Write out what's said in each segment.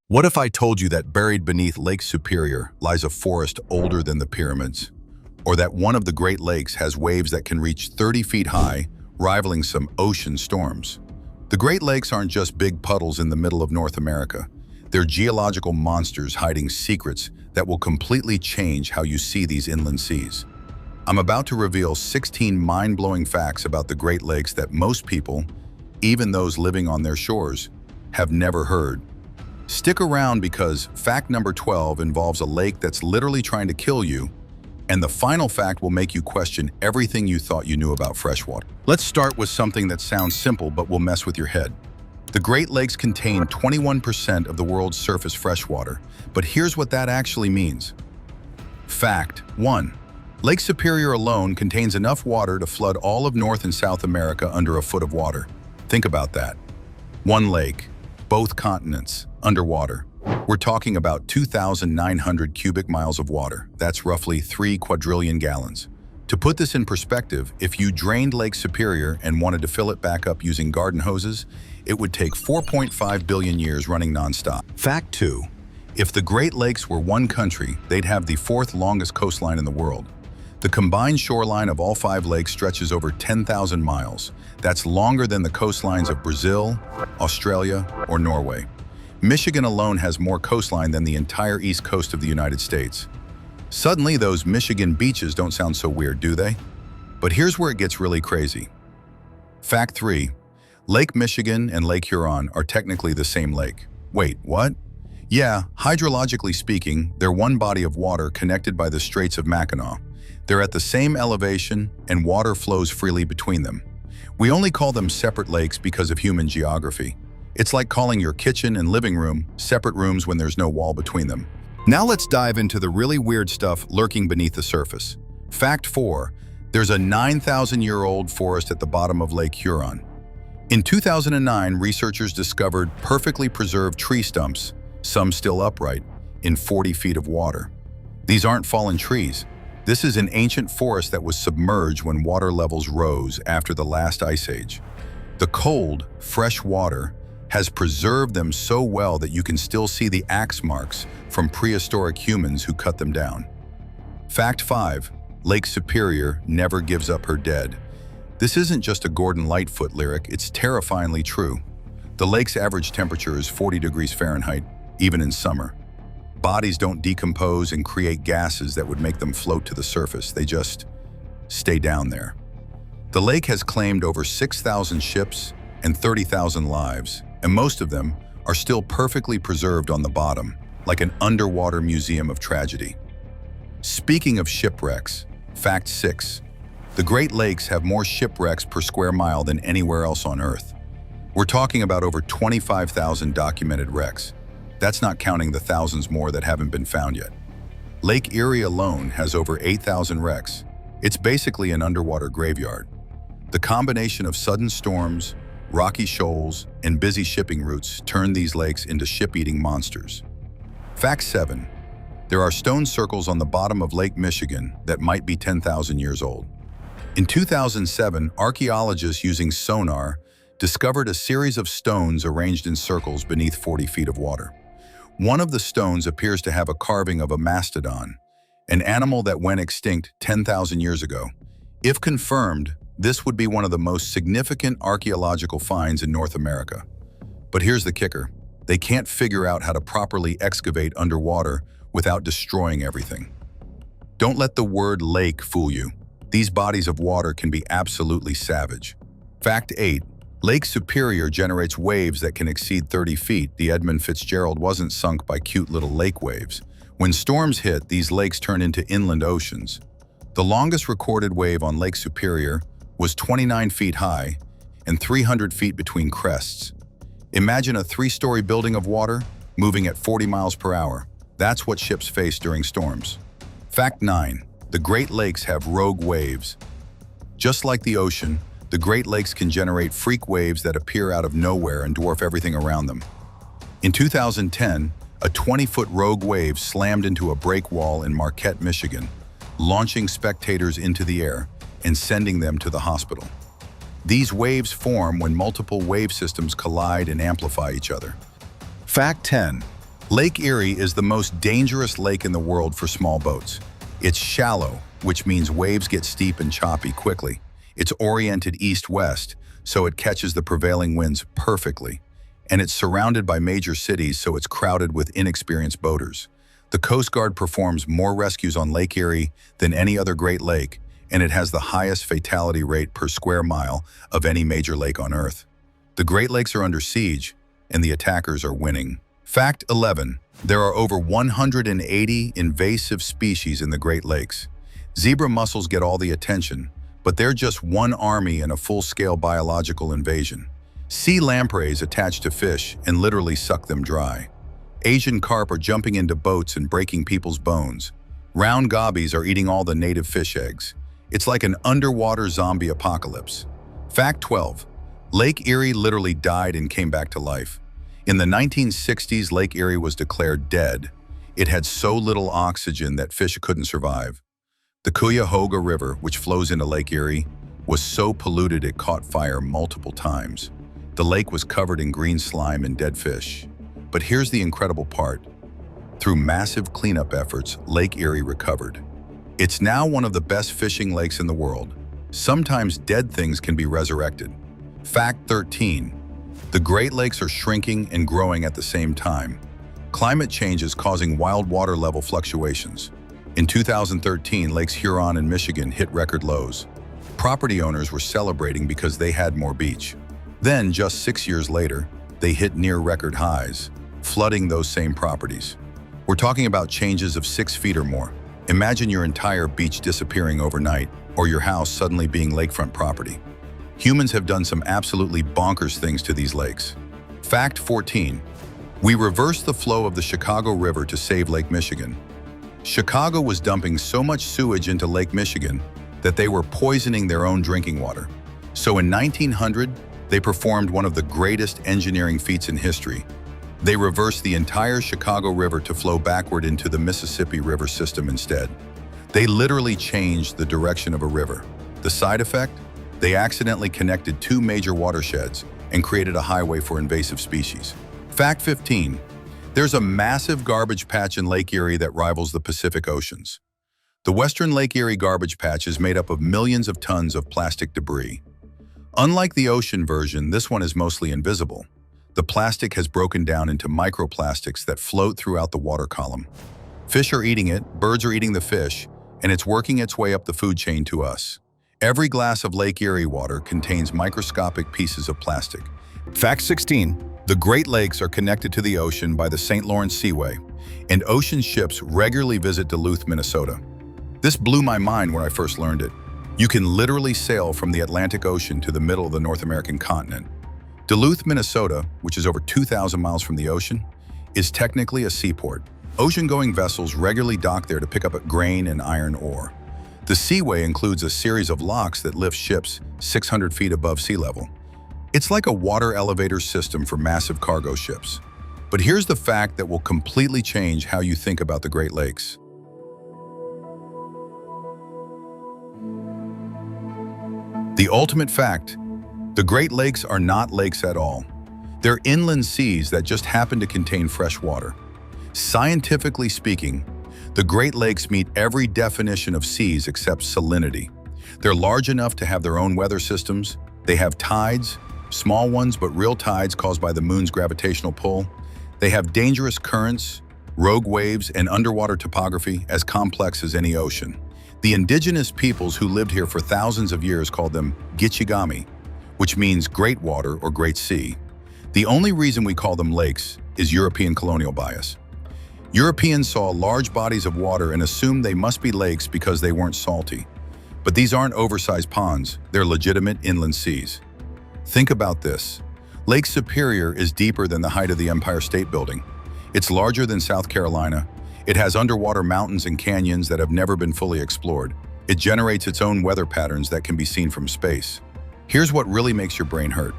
What if I told you that buried beneath Lake Superior lies a forest older than the pyramids? Or that one of the Great Lakes has waves that can reach 30 feet high, rivaling some ocean storms? The Great Lakes aren't just big puddles in the middle of North America. They're geological monsters hiding secrets that will completely change how you see these inland seas. I'm about to reveal 16 mind-blowing facts about the Great Lakes that most people, even those living on their shores, have never heard. Stick around because fact number 12 involves a lake that's literally trying to kill you, and the final fact will make you question everything you thought you knew about freshwater. Let's start with something that sounds simple but will mess with your head. The Great Lakes contain 21% of the world's surface freshwater, but here's what that actually means. Fact 1. Lake Superior alone contains enough water to flood all of North and South America under a foot of water. Think about that. One lake, both continents, underwater. We're talking about 2,900 cubic miles of water. That's roughly 3 quadrillion gallons. To put this in perspective, if you drained Lake Superior and wanted to fill it back up using garden hoses, it would take 4.5 billion years running nonstop. Fact 2. If the Great Lakes were one country, they'd have the fourth longest coastline in the world. The combined shoreline of all 5 lakes stretches over 10,000 miles. That's longer than the coastlines of Brazil, Australia, or Norway. Michigan alone has more coastline than the entire east coast of the United States. Suddenly, those Michigan beaches don't sound so weird, do they? But here's where it gets really crazy. Fact 3. Lake Michigan and Lake Huron are technically the same lake. Wait, what? Yeah, hydrologically speaking, they're one body of water connected by the Straits of Mackinac. They're at the same elevation, and water flows freely between them. We only call them separate lakes because of human geography. It's like calling your kitchen and living room separate rooms when there's no wall between them. Now let's dive into the really weird stuff lurking beneath the surface. Fact 4. There's a 9,000-year-old forest at the bottom of Lake Huron. In 2009, researchers discovered perfectly preserved tree stumps, some still upright, in 40 feet of water. These aren't fallen trees. This is an ancient forest that was submerged when water levels rose after the last ice age. The cold, fresh water has preserved them so well that you can still see the axe marks from prehistoric humans who cut them down. Fact 5. Lake Superior never gives up her dead. This isn't just a Gordon Lightfoot lyric, it's terrifyingly true. The lake's average temperature is 40 degrees Fahrenheit, even in summer. Bodies don't decompose and create gases that would make them float to the surface. They just stay down there. The lake has claimed over 6,000 ships and 30,000 lives, and most of them are still perfectly preserved on the bottom, like an underwater museum of tragedy. Speaking of shipwrecks, fact 6. The Great Lakes have more shipwrecks per square mile than anywhere else on Earth. We're talking about over 25,000 documented wrecks. That's not counting the thousands more that haven't been found yet. Lake Erie alone has over 8,000 wrecks. It's basically an underwater graveyard. The combination of sudden storms, rocky shoals, and busy shipping routes turn these lakes into ship-eating monsters. Fact 7. There are stone circles on the bottom of Lake Michigan that might be 10,000 years old. In 2007, archaeologists using sonar discovered a series of stones arranged in circles beneath 40 feet of water. One of the stones appears to have a carving of a mastodon, an animal that went extinct 10,000 years ago. If confirmed, this would be one of the most significant archaeological finds in North America. But here's the kicker. They can't figure out how to properly excavate underwater without destroying everything. Don't let the word lake fool you. These bodies of water can be absolutely savage. Fact 8. Lake Superior generates waves that can exceed 30 feet. The Edmund Fitzgerald wasn't sunk by cute little lake waves. When storms hit, these lakes turn into inland oceans. The longest recorded wave on Lake Superior was 29 feet high and 300 feet between crests. Imagine a 3-story building of water moving at 40 miles per hour. That's what ships face during storms. Fact 9. The Great Lakes have rogue waves. Just like the ocean, the Great Lakes can generate freak waves that appear out of nowhere and dwarf everything around them. In 2010, a 20-foot rogue wave slammed into a break wall in Marquette, Michigan, launching spectators into the air and sending them to the hospital. These waves form when multiple wave systems collide and amplify each other. Fact 10. Lake Erie is the most dangerous lake in the world for small boats. It's shallow, which means waves get steep and choppy quickly. It's oriented east-west, so it catches the prevailing winds perfectly. And it's surrounded by major cities, so it's crowded with inexperienced boaters. The Coast Guard performs more rescues on Lake Erie than any other Great Lake, and it has the highest fatality rate per square mile of any major lake on Earth. The Great Lakes are under siege, and the attackers are winning. Fact 11. There are over 180 invasive species in the Great Lakes. Zebra mussels get all the attention, but they're just one army in a full-scale biological invasion. Sea lampreys attach to fish and literally suck them dry. Asian carp are jumping into boats and breaking people's bones. Round gobies are eating all the native fish eggs. It's like an underwater zombie apocalypse. Fact 12. Lake Erie literally died and came back to life. In the 1960s, Lake Erie was declared dead. It had so little oxygen that fish couldn't survive. The Cuyahoga River, which flows into Lake Erie, was so polluted it caught fire multiple times. The lake was covered in green slime and dead fish. But here's the incredible part. Through massive cleanup efforts, Lake Erie recovered. It's now one of the best fishing lakes in the world. Sometimes dead things can be resurrected. Fact 13. The Great Lakes are shrinking and growing at the same time. Climate change is causing wild water level fluctuations. In 2013, Lakes Huron and Michigan hit record lows. Property owners were celebrating because they had more beach. Then, just 6 years later, they hit near record highs, flooding those same properties. We're talking about changes of 6 feet or more. Imagine your entire beach disappearing overnight, or your house suddenly being lakefront property. Humans have done some absolutely bonkers things to these lakes. Fact 14. We reversed the flow of the Chicago River to save Lake Michigan. Chicago was dumping so much sewage into Lake Michigan that they were poisoning their own drinking water. So in 1900, they performed one of the greatest engineering feats in history. They reversed the entire Chicago River to flow backward into the Mississippi River system instead. They literally changed the direction of a river. The side effect? They accidentally connected 2 major watersheds and created a highway for invasive species. Fact 15. There's a massive garbage patch in Lake Erie that rivals the Pacific Oceans. The Western Lake Erie garbage patch is made up of millions of tons of plastic debris. Unlike the ocean version, this one is mostly invisible. The plastic has broken down into microplastics that float throughout the water column. Fish are eating it, birds are eating the fish, and it's working its way up the food chain to us. Every glass of Lake Erie water contains microscopic pieces of plastic. Fact 16. The Great Lakes are connected to the ocean by the St. Lawrence Seaway, and ocean ships regularly visit Duluth, Minnesota. This blew my mind when I first learned it. You can literally sail from the Atlantic Ocean to the middle of the North American continent. Duluth, Minnesota, which is over 2,000 miles from the ocean, is technically a seaport. Ocean-going vessels regularly dock there to pick up grain and iron ore. The Seaway includes a series of locks that lift ships 600 feet above sea level. It's like a water elevator system for massive cargo ships. But here's the fact that will completely change how you think about the Great Lakes. The ultimate fact: the Great Lakes are not lakes at all. They're inland seas that just happen to contain fresh water. Scientifically speaking, the Great Lakes meet every definition of seas except salinity. They're large enough to have their own weather systems. They have tides, small ones but real tides caused by the moon's gravitational pull. They have dangerous currents, rogue waves, and underwater topography as complex as any ocean. The indigenous peoples who lived here for thousands of years called them Gichigami, which means great water or great sea. The only reason we call them lakes is European colonial bias. Europeans saw large bodies of water and assumed they must be lakes because they weren't salty. But these aren't oversized ponds, they're legitimate inland seas. Think about this. Lake Superior is deeper than the height of the Empire State Building. It's larger than South Carolina. It has underwater mountains and canyons that have never been fully explored. It generates its own weather patterns that can be seen from space. Here's what really makes your brain hurt.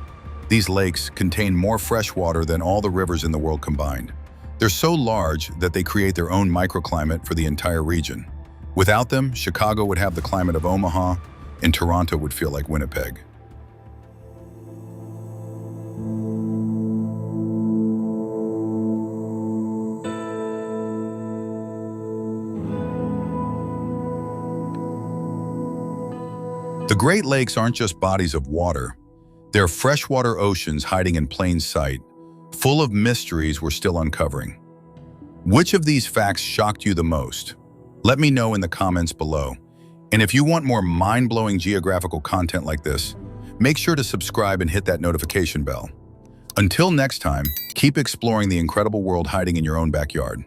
These lakes contain more fresh water than all the rivers in the world combined. They're so large that they create their own microclimate for the entire region. Without them, Chicago would have the climate of Omaha, and Toronto would feel like Winnipeg. The Great Lakes aren't just bodies of water. They're freshwater oceans hiding in plain sight, full of mysteries we're still uncovering. Which of these facts shocked you the most? Let me know in the comments below. And if you want more mind-blowing geographical content like this, make sure to subscribe and hit that notification bell. Until next time, keep exploring the incredible world hiding in your own backyard.